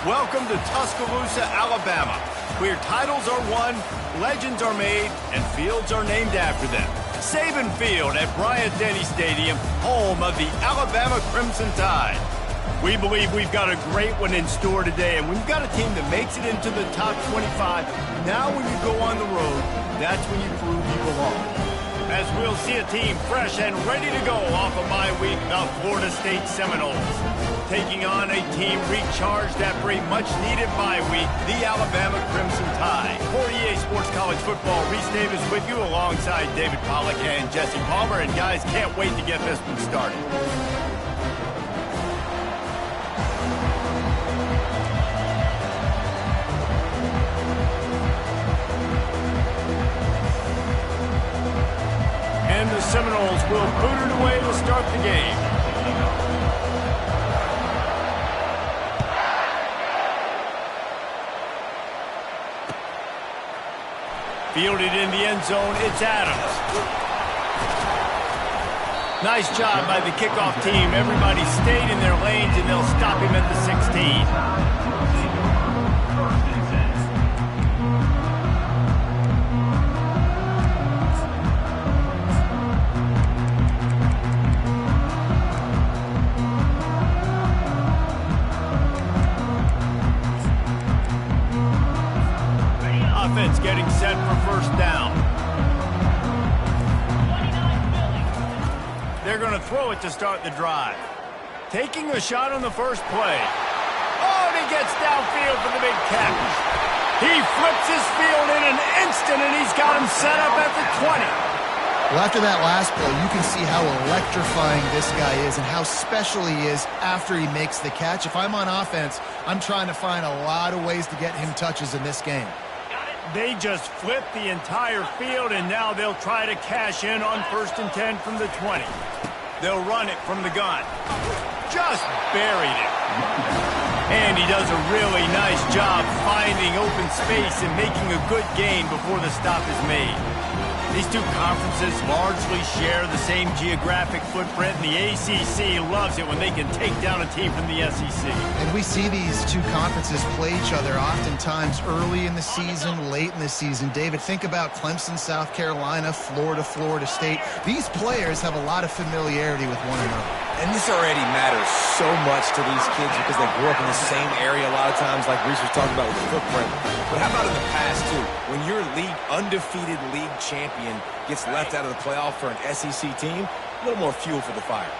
Welcome to Tuscaloosa, Alabama, where titles are won, legends are made, and fields are named after them. Saban Field at Bryant-Denny Stadium, home of the Alabama Crimson Tide. We believe we've got a great one in store today, and we've got a team that makes it into the top 25. Now when you go on the road, that's when you prove you belong. As we'll see a team fresh and ready to go off of bye week, the Florida State Seminoles. Taking on a team recharged after a much-needed bye week, the Alabama Crimson Tide. For EA Sports College Football, Reese Davis with you alongside David Pollack and Jesse Palmer. And guys, can't wait to get this one started. And the Seminoles will boot it away to start the game. Fielded in the end zone, it's Adams. Nice job by the kickoff team. Everybody stayed in their lanes, and they'll stop him at the 16. Offense getting set for first down. They're going to throw it to start the drive. Taking a shot on the first play. Oh, and he gets downfield for the big catch. He flips his field in an instant, and he's got him set up at the 20. Well, after that last play, you can see how electrifying this guy is and how special he is after he makes the catch. If I'm on offense, I'm trying to find a lot of ways to get him touches in this game. They just flipped the entire field, and now they'll try to cash in on 1st and 10 from the 20. They'll run it from the gun. Just buried it. And he does a really nice job finding open space and making a good gain before the stop is made. These two conferences largely share the same geographic footprint, and the ACC loves it when they can take down a team from the SEC. And we see these two conferences play each other oftentimes early in the season, late in the season. David, think about Clemson, South Carolina, Florida, Florida State. These players have a lot of familiarity with one another. And this already matters so much to these kids because they grew up in the same area a lot of times, like Reese was talking about with the footprint. But how about in the past, too? When your undefeated league champion gets left out of the playoff for an SEC team, a little more fuel for the fire.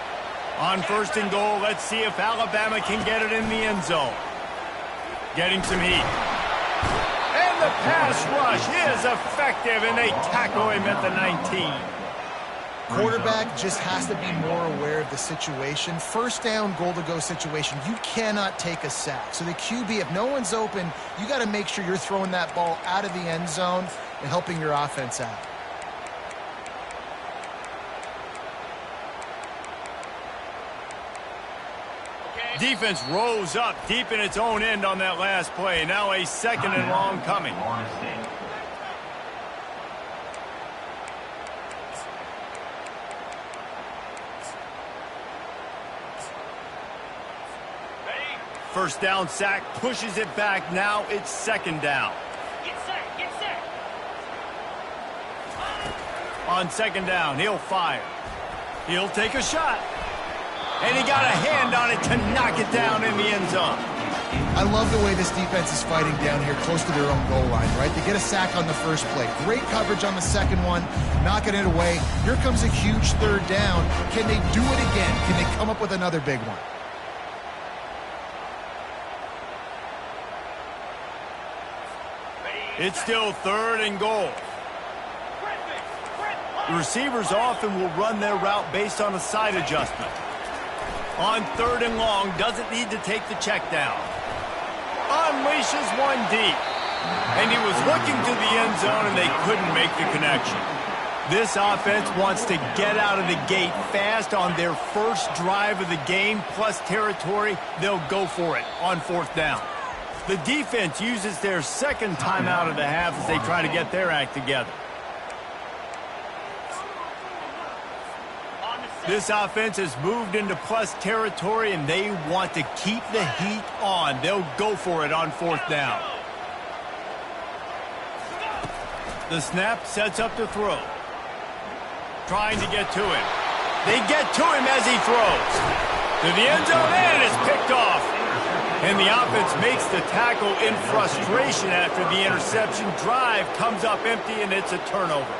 On 1st and goal, let's see if Alabama can get it in the end zone. Getting some heat. And the pass rush is effective, and they tackle him at the 19. Quarterback just has to be more aware of the situation. First down, goal-to-go situation, you cannot take a sack. So the QB, if no one's open, you got to make sure you're throwing that ball out of the end zone and helping your offense out. Defense rose up deep in its own end on that last play. Now a 2nd and long coming. First down sack, pushes it back. Now it's 2nd down. Get set, get set. On 2nd down, he'll fire. He'll take a shot. And he got a hand on it to knock it down in the end zone. I love the way this defense is fighting down here close to their own goal line, right? They get a sack on the first play. Great coverage on the second one, knocking it away. Here comes a huge 3rd down. Can they do it again? Can they come up with another big one? It's still 3rd and goal. The receivers often will run their route based on a side adjustment. On 3rd and long, doesn't need to take the check down. Unleashes one deep. And he was looking to the end zone, and they couldn't make the connection. This offense wants to get out of the gate fast on their first drive of the game, plus territory. They'll go for it on 4th down. The defense uses their 2nd timeout of the half as they try to get their act together. On the This offense has moved into plus territory, and they want to keep the heat on. They'll go for it on fourth down. The snap sets up the throw. Trying to get to him. They get to him as he throws. To the end zone, and it's picked off. And the offense makes the tackle in frustration after the interception. Drive comes up empty, and it's a turnover.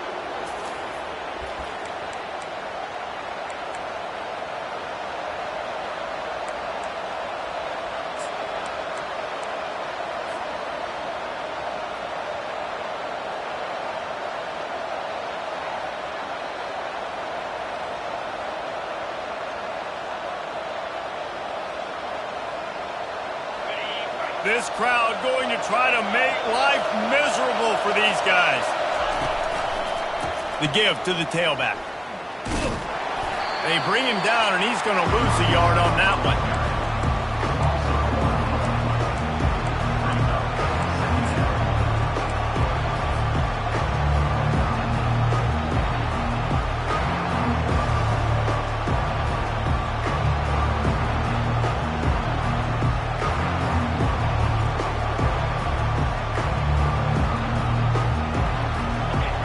This crowd going to try to make life miserable for these guys. The give to the tailback. They bring him down, and he's going to lose a yard on that one.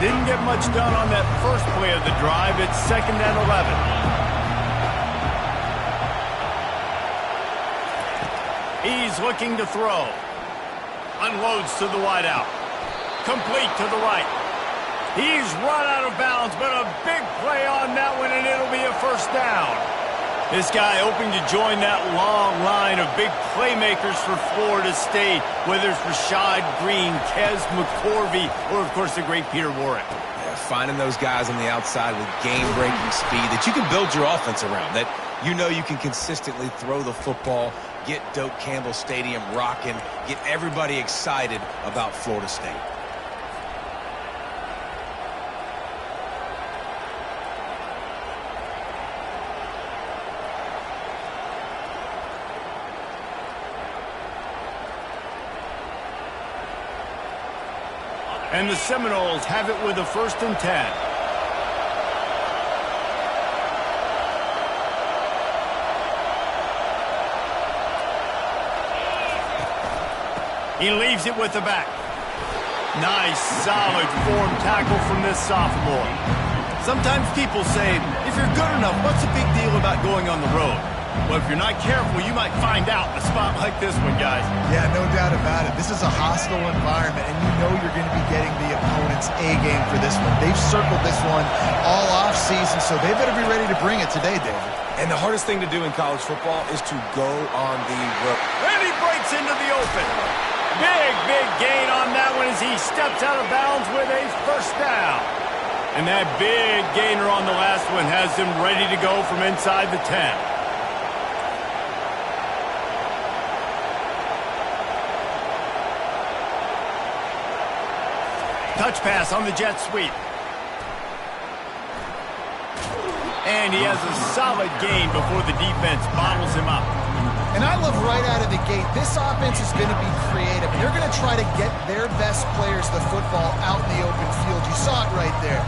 Didn't get much done on that first play of the drive. It's 2nd and 11. He's looking to throw. Unloads to the wideout. Complete to the right. He's run out of bounds, but a big play on that one, and it'll be a first down. This guy hoping to join that long line of big playmakers for Florida State, whether it's Rashad Green, Kez McCorvey, or, of course, the great Peter Warrick. Yeah, finding those guys on the outside with game-breaking speed that you can build your offense around, that you know you can consistently throw the football, get Doak Campbell Stadium rocking, get everybody excited about Florida State. And the Seminoles have it with a 1st and 10. He leaves it with the back. Nice, solid form tackle from this sophomore. Sometimes people say, if you're good enough, what's the big deal about going on the road? Well, if you're not careful, you might find out in a spot like this one, guys. Yeah, no doubt about it. This is a hostile environment, and you know you're going to be getting the opponent's A-game for this one. They've circled this one all off-season, so they better be ready to bring it today, David. And the hardest thing to do in college football is to go on the road. And he breaks into the open. Big gain on that one as he steps out of bounds with a first down. And that big gainer on the last one has him ready to go from inside the 10. Touch pass on the jet sweep. And he has a solid gain before the defense bottles him up. And I love right out of the gate, this offense is going to be creative. They're going to try to get their best players the football out in the open field. You saw it right there.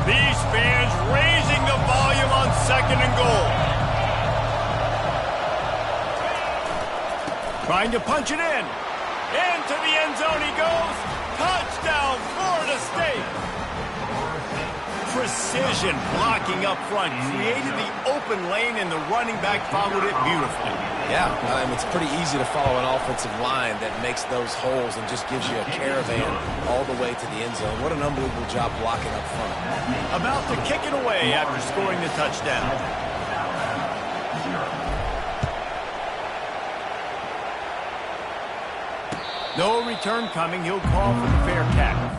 These fans raising the volume on 2nd and goal. Trying to punch it in. Into the end zone he goes. Touchdown, Florida State. Precision blocking up front. Created the open lane, and the running back followed it beautifully. Yeah, it's pretty easy to follow an offensive line that makes those holes and just gives you a caravan all the way to the end zone. What an unbelievable job blocking up front. About to kick it away after scoring the touchdown. No return coming. He'll call for the fair catch.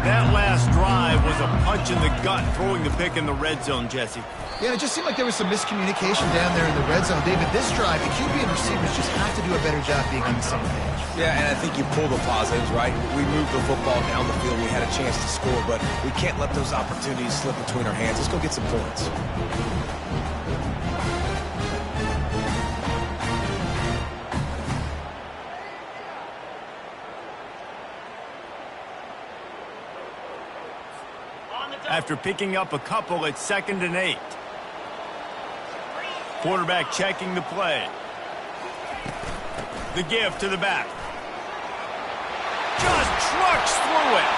That last drive was a punch in the gut, throwing the pick in the red zone, Jesse. Yeah, and it just seemed like there was some miscommunication down there in the red zone. David, this drive, the QB and receivers just have to do a better job being on the same page. Yeah, and I think you pull the positives, right? We moved the football down the field. We had a chance to score, but we can't let those opportunities slip between our hands. Let's go get some points. After picking up a couple, it's 2nd and 8. Quarterback checking the play. The give to the back. Just trucks through it.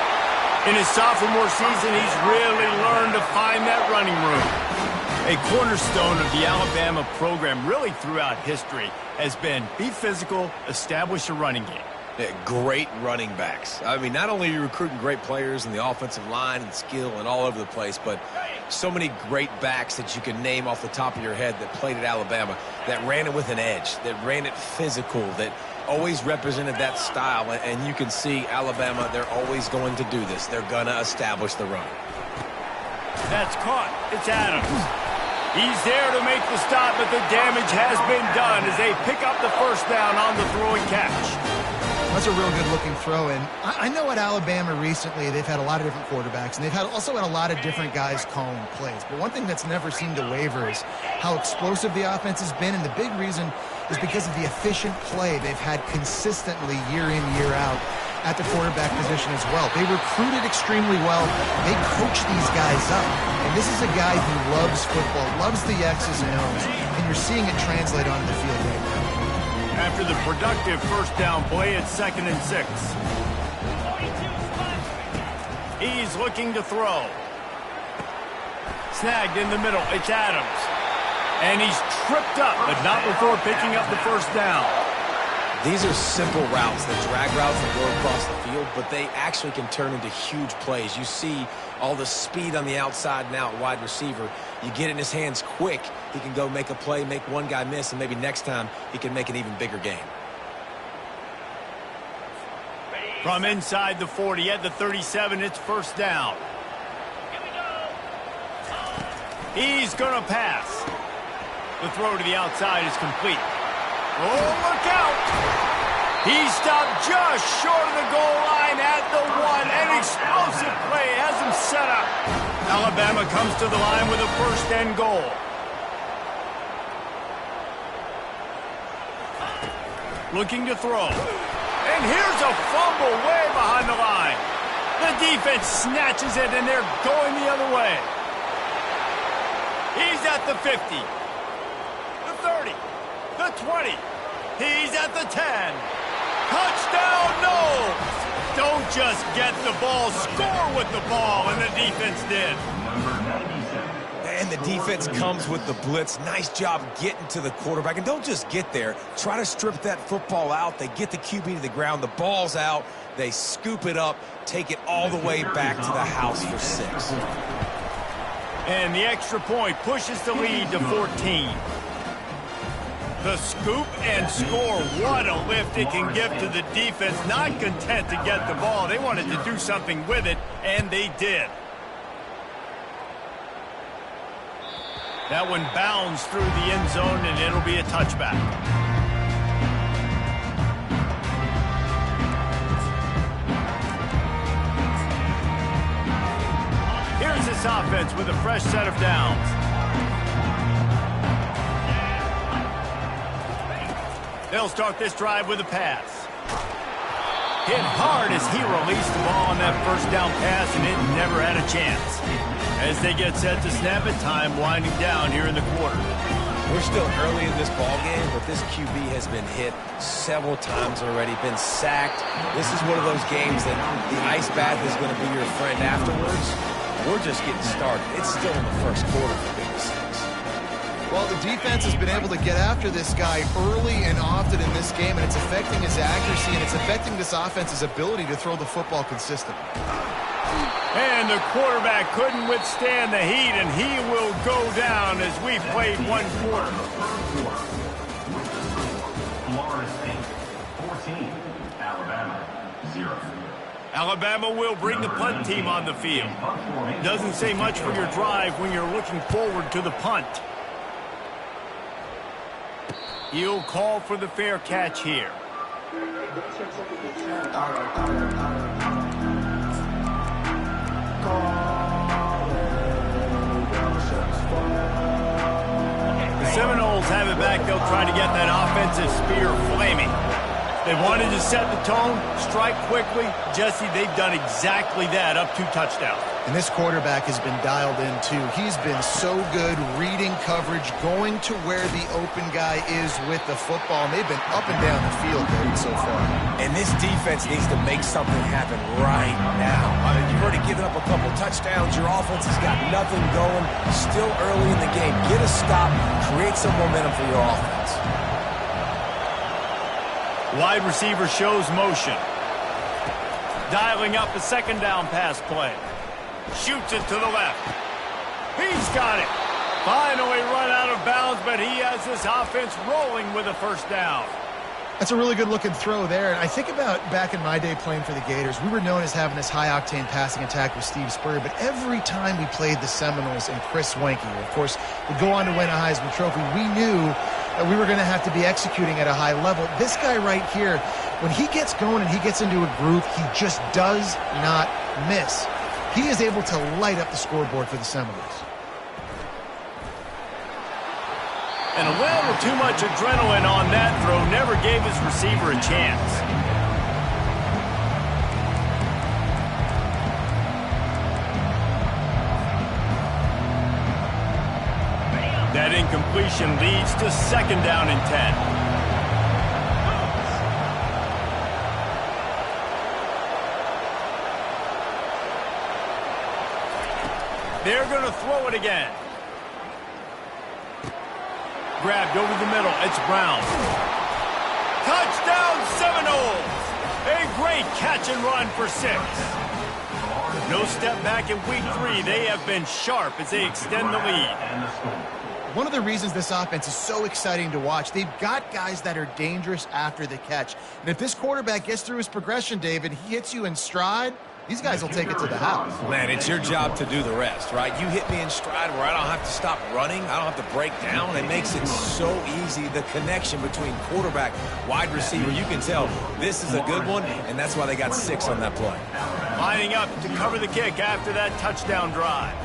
In his sophomore season, he's really learned to find that running room. A cornerstone of the Alabama program really throughout history has been be physical, establish a running game. Yeah, great running backs. I mean, not only are you recruiting great players in the offensive line and skill and all over the place, but so many great backs that you can name off the top of your head that played at Alabama, that ran it with an edge, that ran it physical, that always represented that style. And you can see Alabama, they're always going to do this. They're going to establish the run. That's caught. It's Adams. He's there to make the stop, but the damage has been done as they pick up the first down on the throwing catch. That's a real good-looking throw, and I know at Alabama recently they've had a lot of different quarterbacks, and they've also had a lot of different guys calling plays. But one thing that's never seemed to waver is how explosive the offense has been, and the big reason is because of the efficient play they've had consistently year in, year out at the quarterback position as well. They recruited extremely well. They coach these guys up, and this is a guy who loves football, loves the X's and O's, and you're seeing it translate onto the field right now. After the productive first down play, it's 2nd and 6. He's looking to throw. Snagged in the middle. It's Adams. And he's tripped up, but not before picking up the first down. These are simple routes, the drag routes that go across the field, but they actually can turn into huge plays. You see all the speed on the outside now at wide receiver. You get it in his hands quick, he can go make a play, make one guy miss, and maybe next time he can make an even bigger game. From inside the 40 at the 37, it's first down. He's going to pass. The throw to the outside is complete. Oh, look out! He stopped just short of the goal line at the 1. An explosive play has him set up. Alabama comes to the line with a first and goal. Looking to throw. And here's a fumble way behind the line. The defense snatches it, and they're going the other way. He's at the 50. The 30. The 20. He's at the 10. Touchdown, no! Don't just get the ball, score with the ball, and the defense did. And the defense comes with the blitz. Nice job getting to the quarterback. And don't just get there. Try to strip that football out. They get the QB to the ground. The ball's out. They scoop it up, take it all the way back to the house for 6. And the extra point pushes the lead to 14. The scoop and score, what a lift it can give to the defense. Not content to get the ball. They wanted to do something with it, and they did. That one bounds through the end zone, and it'll be a touchback. Here's this offense with a fresh set of downs. They'll start this drive with a pass. Hit hard as he released the ball on that first down pass, and it never had a chance. As they get set to snap it, time winding down here in the quarter. We're still early in this ball game, but this QB has been hit several times already, been sacked. This is one of those games that the ice bath is going to be your friend afterwards. We're just getting started. It's still in the first quarter for Big 6. Well, the defense has been able to get after this guy early and often in this game, and it's affecting his accuracy, and it's affecting this offense's ability to throw the football consistently. And the quarterback couldn't withstand the heat, and he will go down as we played one quarter. Florida State 14, Alabama 0. Alabama will bring the punt team on the field. Doesn't say much for your drive when you're looking forward to the punt. He'll call for the fair catch here. The Seminoles have it back. They'll try to get that offensive spear flaming. They wanted to set the tone, strike quickly. Jesse, they've done exactly that, up 2 touchdowns. And this quarterback has been dialed in, too. He's been so good reading coverage, going to where the open guy is with the football. And they've been up and down the field, David, so far. And this defense needs to make something happen right now. You've already given up a couple touchdowns. Your offense has got nothing going. Still early in the game. Get a stop. Create some momentum for your offense. Wide receiver shows motion. Dialing up a second down pass play. Shoots it to the left. He's got it. Finally run out of bounds, but he has this offense rolling with a first down. That's a really good-looking throw there. And I think about back in my day playing for the Gators, we were known as having this high-octane passing attack with Steve Spurrier, but every time we played the Seminoles and Chris Wenke, of course, would go on to win a Heisman Trophy, we knew that we were going to have to be executing at a high level. This guy right here, when he gets going and he gets into a groove, he just does not miss. He is able to light up the scoreboard for the Seminoles. And a little too much adrenaline on that throw never gave his receiver a chance. That incompletion leads to second down and 10. They're going to throw it again. Grabbed over the middle. It's Brown. Touchdown Seminoles! A great catch and run for 6. No step back in week 3. They have been sharp as they extend the lead. One of the reasons this offense is so exciting to watch, they've got guys that are dangerous after the catch. And if this quarterback gets through his progression, David, he hits you in stride, these guys will take it to the house. Man, it's your job to do the rest, right? You hit me in stride where I don't have to stop running. I don't have to break down. It makes it so easy. The connection between quarterback, wide receiver, you can tell this is a good one, and that's why they got 6 on that play. Lining up to cover the kick after that touchdown drive.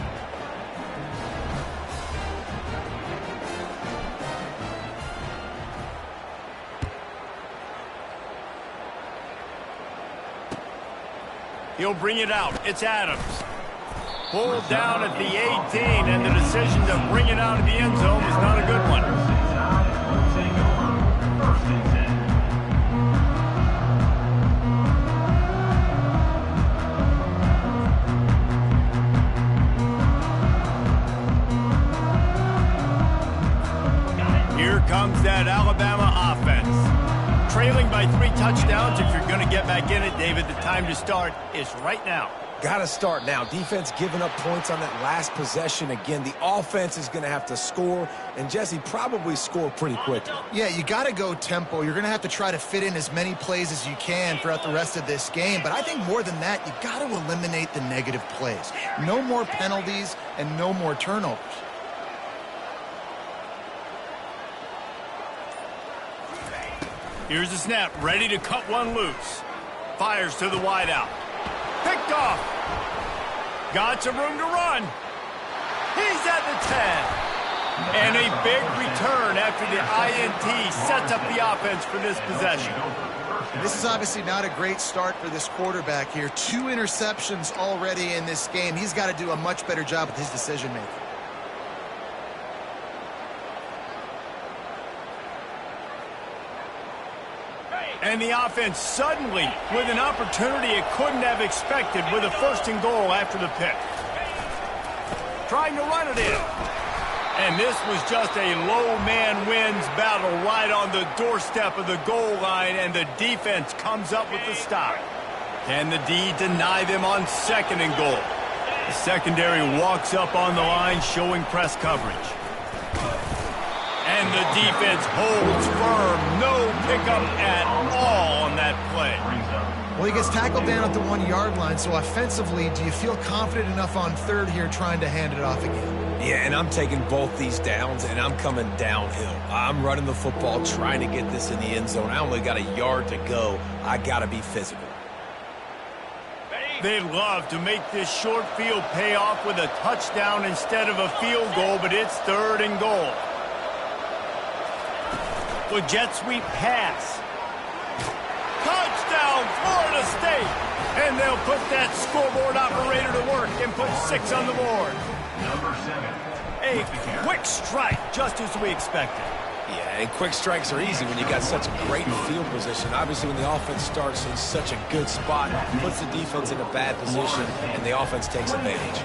He'll bring it out. It's Adams. Pulled down at the 18, and the decision to bring it out of the end zone was not a good one. Here comes that Alabama offense. Trailing by 3 touchdowns. If you're going to get back in it, David, the time to start is right now. Got to start now. Defense giving up points on that last possession. Again, the offense is going to have to score, and Jesse probably score pretty quickly. Yeah, you got to go tempo. You're going to have to try to fit in as many plays as you can throughout the rest of this game. But I think more than that, you got to eliminate the negative plays. No more penalties and no more turnovers. Here's the snap, ready to cut one loose. Fires to the wideout. Picked off. Got some room to run. He's at the 10. And a big return after the INT sets up the offense for this possession. This is obviously not a great start for this quarterback here. 2 interceptions already in this game. He's got to do a much better job with his decision-making. And the offense suddenly with an opportunity it couldn't have expected with a 1st and goal after the pick. Trying to run it in. And this was just a low man wins battle right on the doorstep of the goal line, and the defense comes up with the stop. Can the D deny them on 2nd and goal? The secondary walks up on the line showing press coverage. And the defense holds firm. No pickup at all on that play. Well, he gets tackled down at the 1-yard line, so offensively, do you feel confident enough on third here trying to hand it off again? Yeah, and I'm taking both these downs, and I'm coming downhill. I'm running the football, trying to get this in the end zone. I only got a yard to go. I got to be physical. They'd love to make this short field pay off with a touchdown instead of a field goal, but it's 3rd and goal. With jet sweep pass. Touchdown, Florida State! And they'll put that scoreboard operator to work and put 6 on the board. A quick strike, just as we expected. Yeah, and quick strikes are easy when you got such great field position. Obviously, when the offense starts in such a good spot, puts the defense in a bad position, and the offense takes advantage.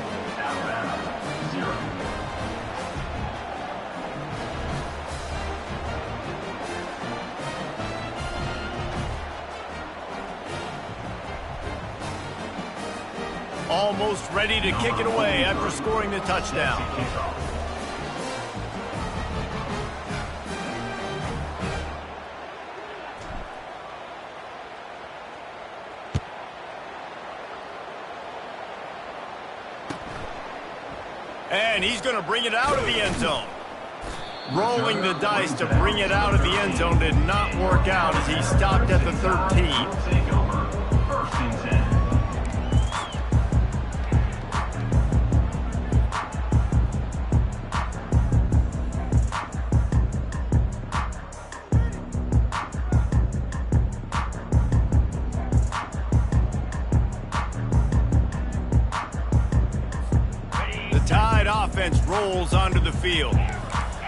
Almost ready to kick it away after scoring the touchdown. And he's going to bring it out of the end zone. Rolling the dice to bring it out of the end zone did not work out as he stopped at the 13. Offense rolls onto the field.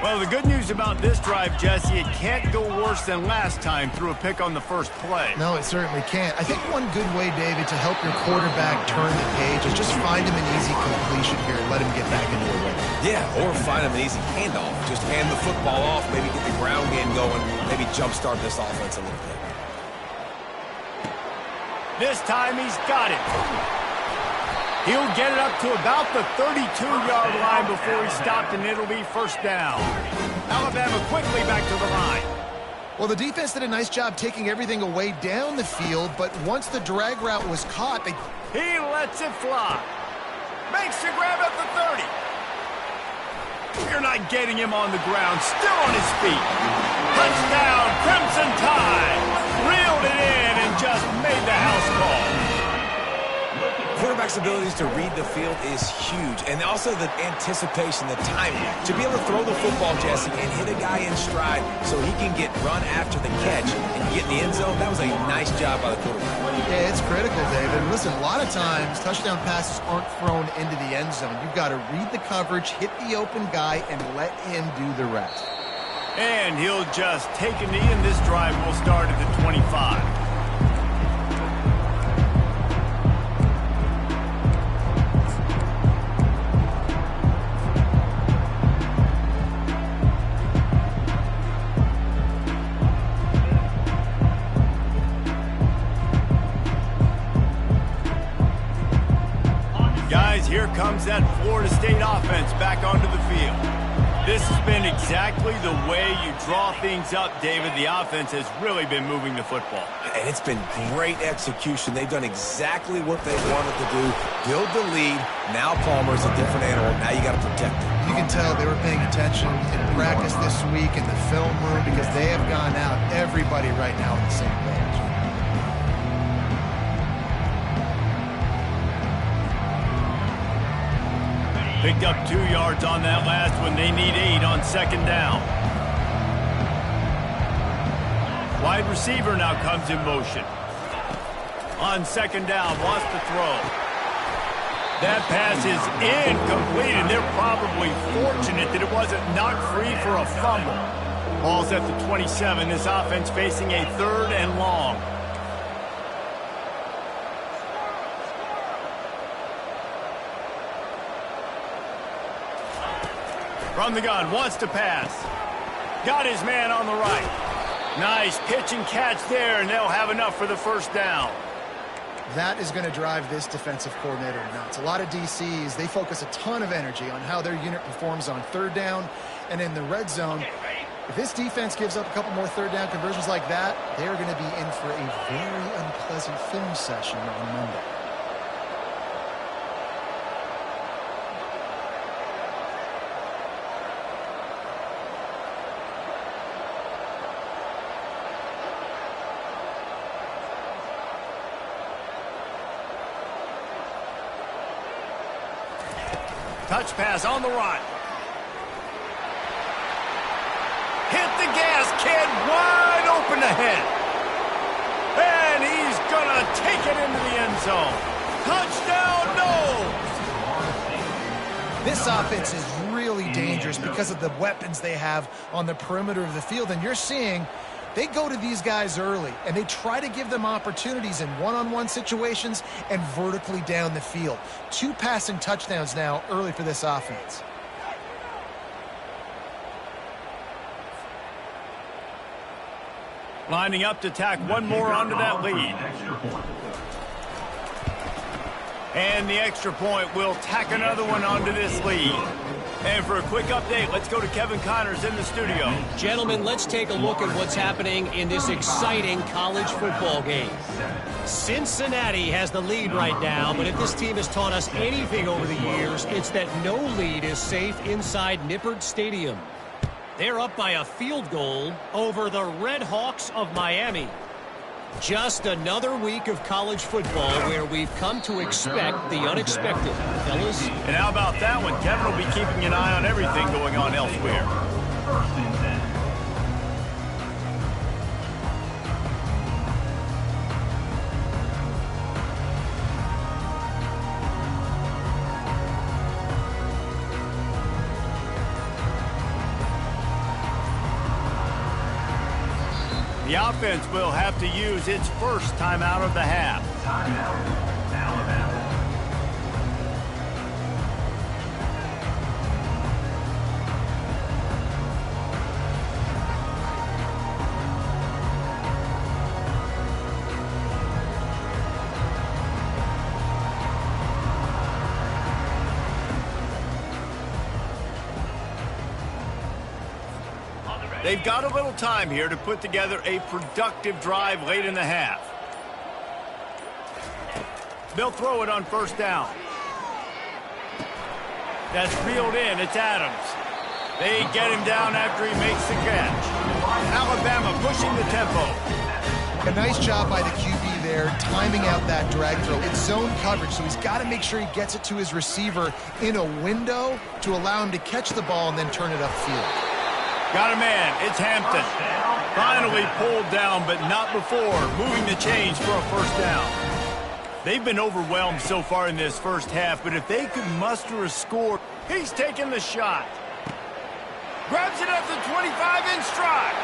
Well, the good news about this drive, Jesse, it can't go worse than last time through a pick on the first play. No, it certainly can't. I think one good way, David, to help your quarterback turn the page is just find him an easy completion here and let him get back into a rhythm. Yeah, or find him an easy handoff. Just hand the football off, maybe get the ground game going, maybe jumpstart this offense a little bit. This time he's got it. He'll get it up to about the 32-yard line before he stopped, and it'll be 1st down. Alabama quickly back to the line. Well, the defense did a nice job taking everything away down the field, but once the drag route was caught, he lets it fly. Makes the grab at the 30. You're not getting him on the ground. Still on his feet. Touchdown, Crimson Tide. Reeled it in and just made the house call. Quarterback's abilities to read the field is huge, and also the anticipation, the timing. To be able to throw the football, Jesse, and hit a guy in stride so he can get run after the catch and get in the end zone, that was a nice job by the quarterback. Yeah, it's critical, David. Listen, a lot of times, touchdown passes aren't thrown into the end zone. You've got to read the coverage, hit the open guy, and let him do the rest. And he'll just take a knee, and this drive will start at the 25. Here comes that Florida State offense back onto the field. This has been exactly the way you draw things up, David. The offense has really been moving the football. And it's been great execution. They've done exactly what they wanted to do. Build the lead. Now Palmer's a different animal. Now you got to protect him. You can tell they were paying attention in practice this week in the film room because they have gone out, everybody right now on the same page. Picked up 2 yards on that last one. They need 8 on 2nd down. Wide receiver now comes in motion. On 2nd down, wants to throw. That pass is incomplete, and they're probably fortunate that it wasn't knocked free for a fumble. Ball's at the 27. This offense facing a 3rd and long. From the gun, wants to pass. Got his man on the right. Nice pitch and catch there, and they'll have enough for the 1st down. That is going to drive this defensive coordinator nuts. A lot of DCs, they focus a ton of energy on how their unit performs on 3rd down and in the red zone. If this defense gives up a couple more third down conversions like that, they're going to be in for a very unpleasant film session on Monday. Touch pass on the run. Hit the gas, kid. Wide open ahead. And he's going to take it into the end zone. Touchdown, no! This offense is really dangerous because of the weapons they have on the perimeter of the field. And you're seeing they go to these guys early, and they try to give them opportunities in one-on-one situations and vertically down the field. 2 passing touchdowns now early for this offense. Lining up to tack one more onto that lead. And the extra point will tack another one onto this lead. And for a quick update, let's go to Kevin Connors in the studio. Gentlemen, let's take a look at what's happening in this exciting college football game. Cincinnati has the lead right now, but if this team has taught us anything over the years, it's that no lead is safe inside Nippert Stadium. They're up by a field goal over the Red Hawks of Miami. Just another week of college football where we've come to expect the unexpected, fellas. And how about that one? Kevin will be keeping an eye on everything going on elsewhere. The offense will have to use its first timeout of the half. Timeout, Alabama. They've got a little time here to put together a productive drive late in the half. They'll throw it on first down. That's reeled in. It's Adams. They get him down after he makes the catch. Alabama pushing the tempo. A nice job by the QB there, timing out that drag throw. It's zone coverage, so he's got to make sure he gets it to his receiver in a window to allow him to catch the ball and then turn it upfield. Got a man. It's Hampton. Finally pulled down, but not before moving the chains for a first down. They've been overwhelmed so far in this first half, but if they could muster a score, he's taking the shot. Grabs it up to 25 in stride.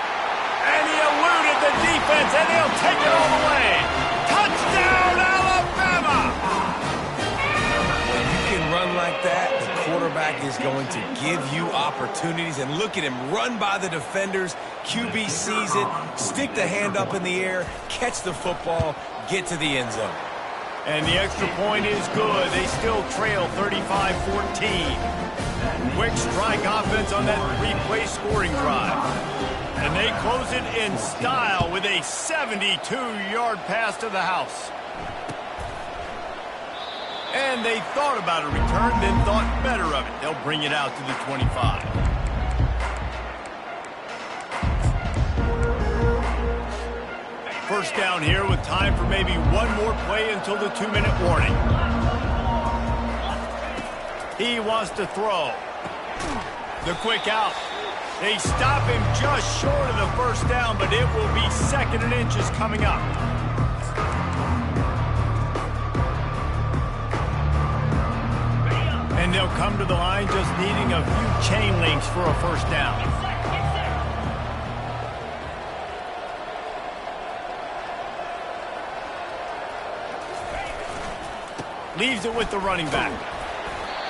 And he eluded the defense, and he'll take it all the way. Touchdown, Alabama! When you can run like that, the quarterback is going to give you opportunities. And look at him run by the defenders. QB sees it, stick the hand up in the air, catch the football, get to the end zone. And the extra point is good. They still trail 35-14. Quick strike offense on that three-play scoring drive. And they close it in style with a 72-yard pass to the house. And they thought about a return, then thought better of it. They'll bring it out to the 25. First down here with time for maybe one more play until the 2-minute warning. He wants to throw. The quick out. They stop him just short of the first down, but it will be 2nd and inches coming up. And they'll come to the line just needing a few chain links for a first down. Leaves it with the running back.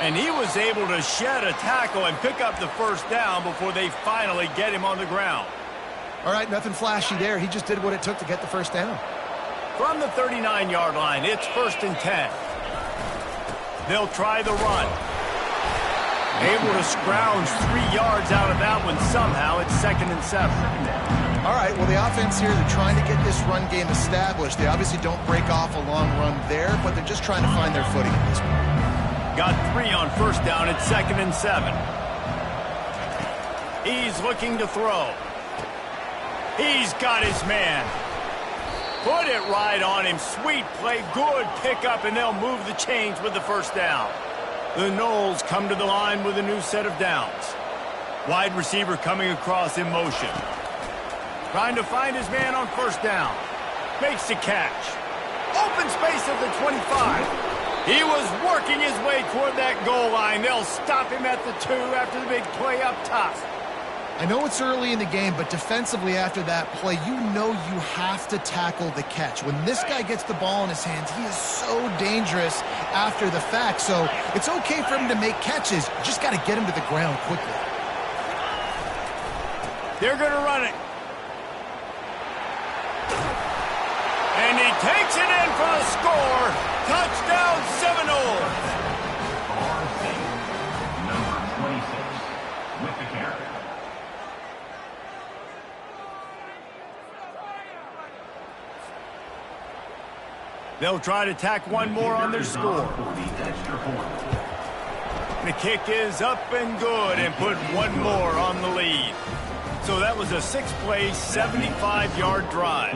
And he was able to shed a tackle and pick up the first down before they finally get him on the ground. All right, nothing flashy there. He just did what it took to get the first down. From the 39-yard line, it's 1st and 10. They'll try the run. Able to scrounge 3 yards out of that one somehow. It's 2nd and 7. All right, well, the offense here, they're trying to get this run game established. They obviously don't break off a long run there, but they're just trying to find their footing at this point. Got 3 on 1st down. It's 2nd and 7. He's looking to throw. He's got his man. Put it right on him. Sweet play. Good pickup, and they'll move the chains with the 1st down. The Noles come to the line with a new set of downs. Wide receiver coming across in motion. Trying to find his man on 1st down. Makes the catch. Open space at the 25. He was working his way toward that goal line. They'll stop him at the 2 after the big play up top. I know it's early in the game, but defensively after that play, you know you have to tackle the catch. When this guy gets the ball in his hands, he is so dangerous after the fact. So it's okay for him to make catches. You just got to get him to the ground quickly. They're going to run it. And he takes it in for the score. Touchdown, Seminoles. Number 26 with the carry. They'll try to tack one more on their score. The kick is up and good and put one more on the lead. So that was a 6-play, 75-yard drive.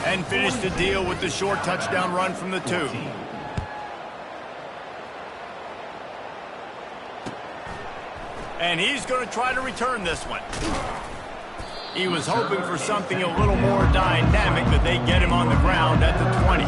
And finished the deal with the short touchdown run from the 2. And he's going to try to return this one. He was hoping for something a little more dynamic, but they get him on the ground at the 20.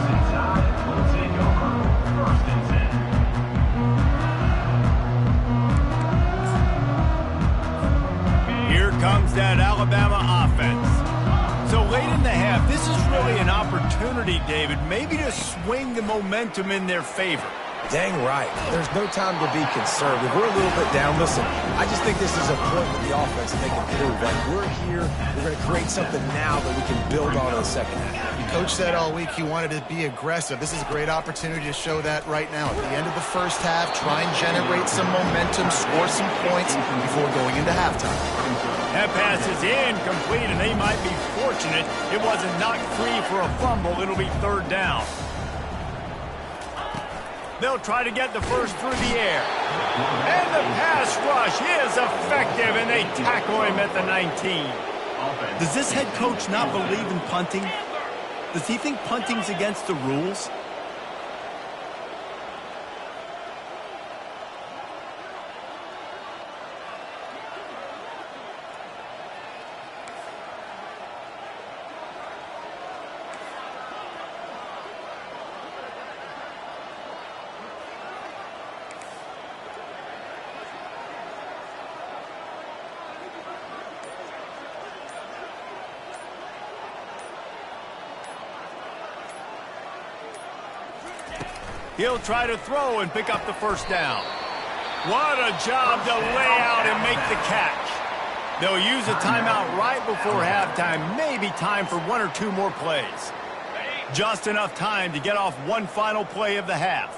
Here comes that Alabama offense. So late in the half, this is really an opportunity, David, maybe to swing the momentum in their favor. Dang right. There's no time to be conservative. We're a little bit down. Listen, I just think this is a point with the offense that they can prove. Like, we're here, we're going to create something now that we can build on in the second half. Coach said all week he wanted to be aggressive. This is a great opportunity to show that right now. At the end of the 1st half, try and generate some momentum, score some points before going into halftime. That pass is incomplete, and they might be fortunate it wasn't knocked free for a fumble. It'll be 3rd down. They'll try to get the 1st through the air. And the pass rush is effective, and they tackle him at the 19. Does this head coach not believe in punting? Does he think punting's against the rules? He'll try to throw and pick up the 1st down. What a job to lay out and make the catch. They'll use a timeout right before halftime. Maybe time for 1 or 2 more plays. Just enough time to get off one final play of the half.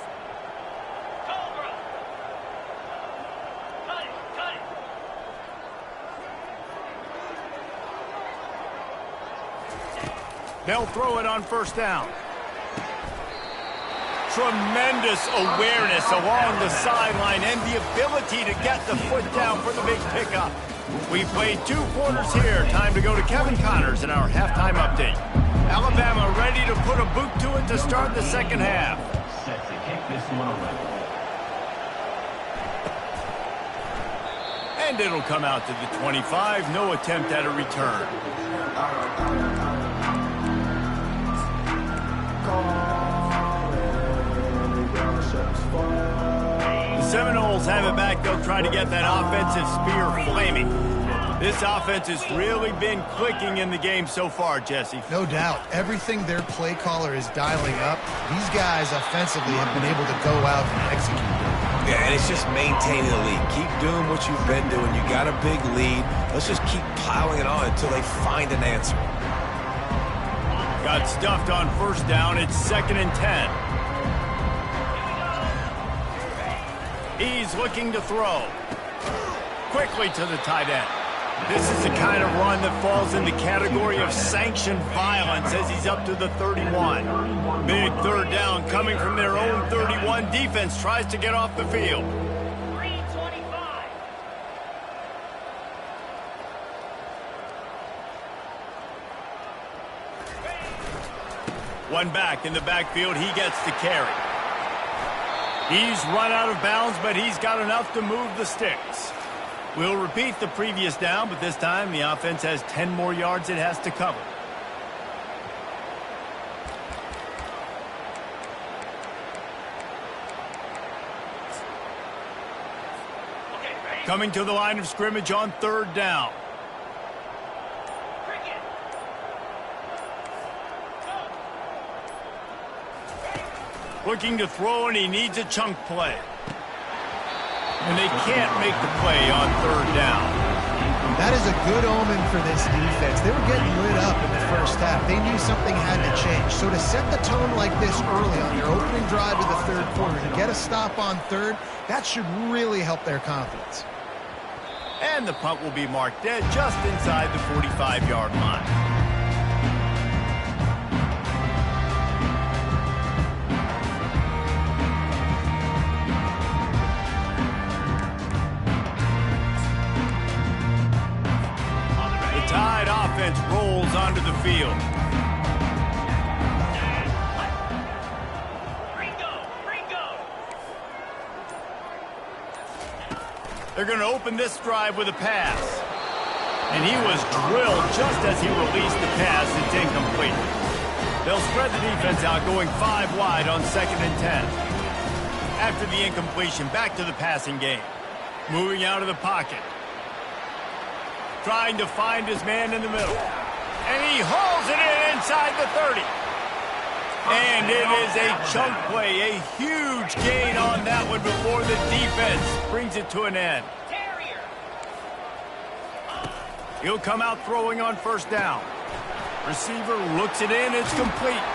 They'll throw it on 1st down. Tremendous awareness along the sideline and the ability to get the foot down for the big pickup. We played 2 quarters here. Time to go to Kevin Connors in our halftime update. Alabama ready to put a boot to it to start the 2nd half. Set to kick this one away. And it'll come out to the 25. No attempt at a return. The Seminoles have it back. They'll try to get that offensive spear flaming. This offense has really been clicking in the game so far, Jesse. No doubt. Everything their play caller is dialing up, these guys offensively have been able to go out and execute. Yeah, and it's just maintaining the lead. Keep doing what you've been doing. You got a big lead. Let's just keep piling it on until they find an answer. Got stuffed on 1st down. It's 2nd and 10. He's looking to throw. Quickly to the tight end. This is the kind of run that falls in the category of sanctioned violence as he's up to the 31. Big third down coming from their own 31. Defense tries to get off the field. 325. One back in the backfield. He gets the carry. He's run out of bounds, but he's got enough to move the sticks. We'll repeat the previous down, but this time the offense has 10 more yards it has to cover. Coming to the line of scrimmage on third down. Looking to throw, and he needs a chunk play. And they can't make the play on third down. That is a good omen for this defense. They were getting lit up in the first half. They knew something had to change. So to set the tone like this early on their opening drive of the third quarter, to get a stop on third, that should really help their confidence. And the punt will be marked dead just inside the 45-yard line. Tide offense rolls onto the field. They're going to open this drive with a pass. And he was drilled just as he released the pass. It's incomplete. They'll spread the defense out, going 5 wide on 2nd and 10. After the incompletion, back to the passing game. Moving out of the pocket. Trying to find his man in the middle. And he hauls it in inside the 30. And it is a chunk play, a huge gain on that one before the defense brings it to an end. He'll come out throwing on first down. Receiver looks it in, it's complete.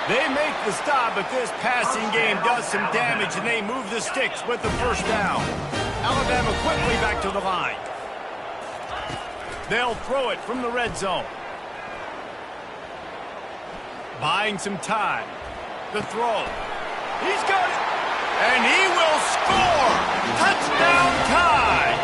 They make the stop, but this passing game does some damage, and they move the sticks with the first down. Alabama quickly back to the line. They'll throw it from the red zone. Buying some time. The throw. He's got it. And he will score. Touchdown tie.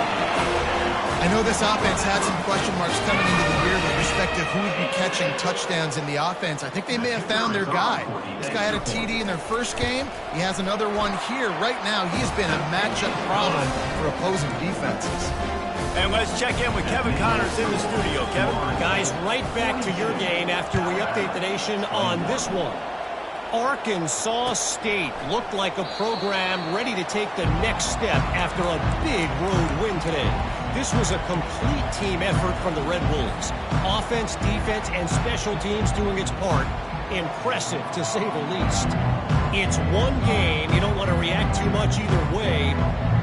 I know this offense had some question marks coming into the year with respect to who would be catching touchdowns in the offense. I think they may have found their guy. This guy had a TD in their first game. He has another one here. Right now, he has been a matchup problem for opposing defenses. And let's check in with Kevin Connors in the studio. Kevin? Guys, right back to your game after we update the nation on this one. Arkansas State looked like a program ready to take the next step after a big road win today. This was a complete team effort from the Red Wolves. Offense, defense, and special teams doing its part. Impressive, to say the least. It's one game. You don't want to react too much either way.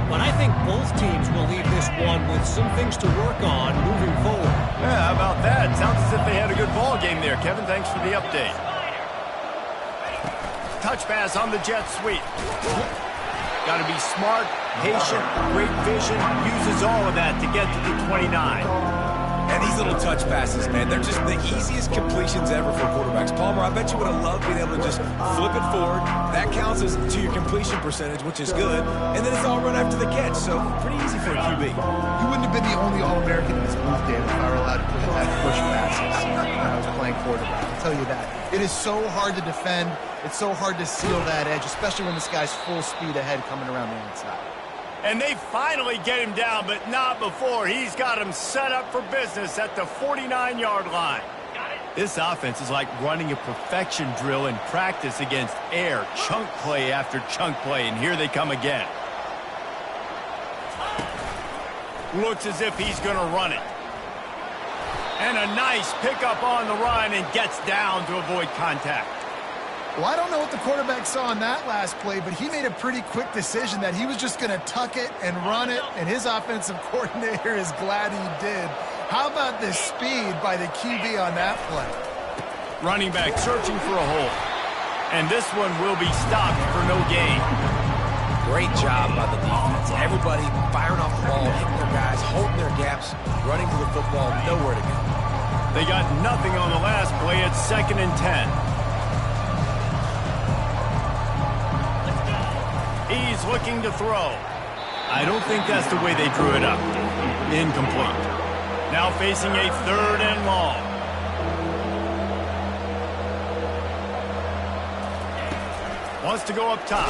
But I think both teams will leave this one with some things to work on moving forward. Yeah, how about that? Sounds as if they had a good ball game there, Kevin. Thanks for the update. Touch pass on the jet sweep. Got to be smart, patient, great vision. Uses all of that to get to the 29. And these little touch passes, man, they're just the easiest completions ever for quarterbacks. Palmer, I bet you would have loved being able to just flip it forward. That counts as to your completion percentage, which is good. And then it's all run after the catch, so pretty easy for a QB. You wouldn't have been the only All-American in this booth, David, if I were allowed to put in that push passes when I was playing quarterback. I'll tell you that. It is so hard to defend. It's so hard to seal that edge, especially when this guy's full speed ahead coming around the inside. And they finally get him down, but not before. He's got him set up for business at the 49-yard line. This offense is like running a perfection drill in practice against air. Chunk play after chunk play, and here they come again. Looks as if he's going to run it. And a nice pickup on the run, and gets down to avoid contact. Well, I don't know what the quarterback saw on that last play, but he made a pretty quick decision that he was just going to tuck it and run it, and his offensive coordinator is glad he did. How about the speed by the QB on that play? Running back searching for a hole. And this one will be stopped for no gain. Great job by the defense. Everybody firing off the ball, hitting their guys, holding their gaps, running to the football, nowhere to go. They got nothing on the last play. It's 2nd and 10. He's looking to throw. I don't think that's the way they drew it up. Incomplete. Now facing a 3rd and long. Wants to go up top.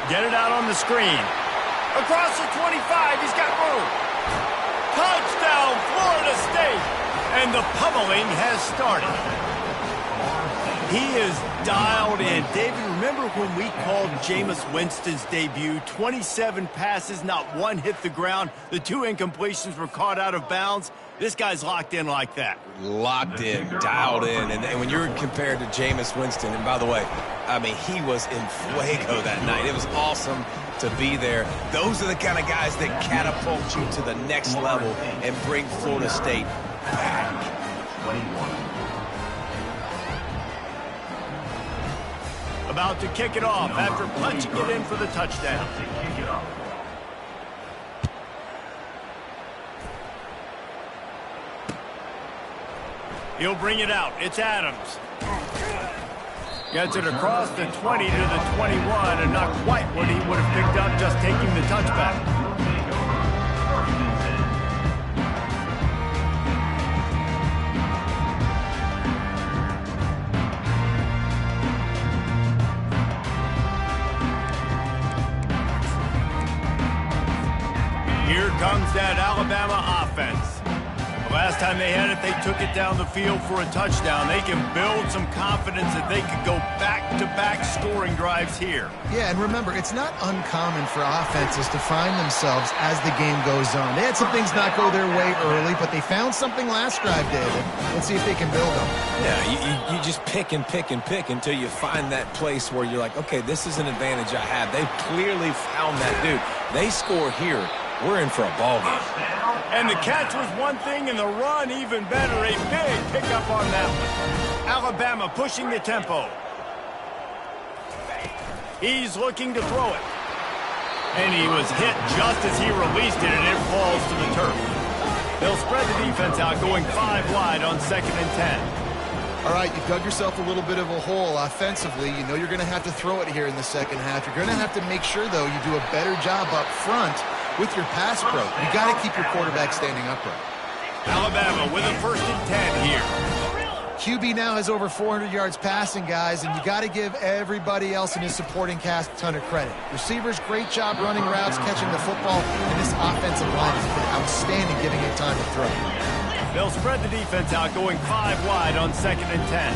Get it out on the screen. Across the 25, he's got room. Touchdown, Florida State. And the pummeling has started. He is dialed in. David, remember when we called Jameis Winston's debut? 27 passes, not one hit the ground. The 2 incompletions were caught out of bounds. This guy's locked in like that. Locked in, dialed in. And when you're compared to Jameis Winston, and by the way, I mean, he was in fuego that night. It was awesome to be there. Those are the kind of guys that catapult you to the next level and bring Florida State back. 21. About to kick it off after punching it in for the touchdown. Kick it off. He'll bring it out. It's Adams. Gets it across the 20 to the 21, and not quite what he would have picked up just taking the touchback. Here comes that Alabama offense. The last time they had it, they took it down the field for a touchdown. They can build some confidence that they could go back-to-back scoring drives here. Yeah, and remember, it's not uncommon for offenses to find themselves as the game goes on. They had some things not go their way early, but they found something last drive, David. Let's see if they can build them. Yeah, you just pick and pick and pick until you find that place where you're like, okay, this is an advantage I have. They've clearly found that, dude. They score here. We're in for a ball game. And the catch was one thing, and the run even better. A big pickup on that one. Alabama pushing the tempo. He's looking to throw it. And he was hit just as he released it, and it falls to the turf. They'll spread the defense out, going 5 wide on 2nd and 10. All right, you've dug yourself a little bit of a hole offensively. You know you're going to have to throw it here in the second half. You're going to have to make sure, though, you do a better job up front with your pass pro. You got to keep your quarterback standing upright. Alabama with a 1st and 10 here. QB now has over 400 yards passing, guys, and you got to give everybody else in his supporting cast a ton of credit. Receivers, great job running routes, catching the football, and this offensive line has been outstanding giving it time to throw. They'll spread the defense out, going 5 wide on 2nd and 10.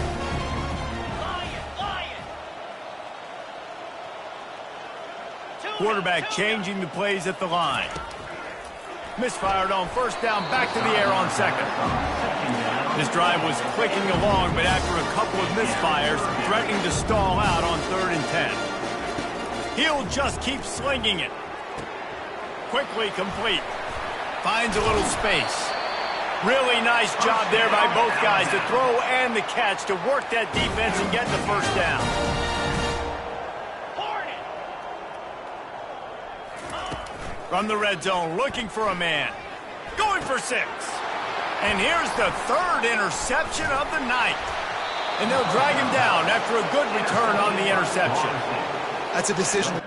Quarterback changing the plays at the line. Misfired on 1st down, back to the air on 2nd. This drive was clicking along, but after a couple of misfires, threatening to stall out on 3rd and 10. He'll just keep slinging it. Quickly complete. Finds a little space. Really nice job there by both guys to throw and the catch to work that defense and get the 1st down. From the red zone, looking for a man. Going for 6. And here's the 3rd interception of the night. And they'll drag him down after a good return on the interception. That's a decision.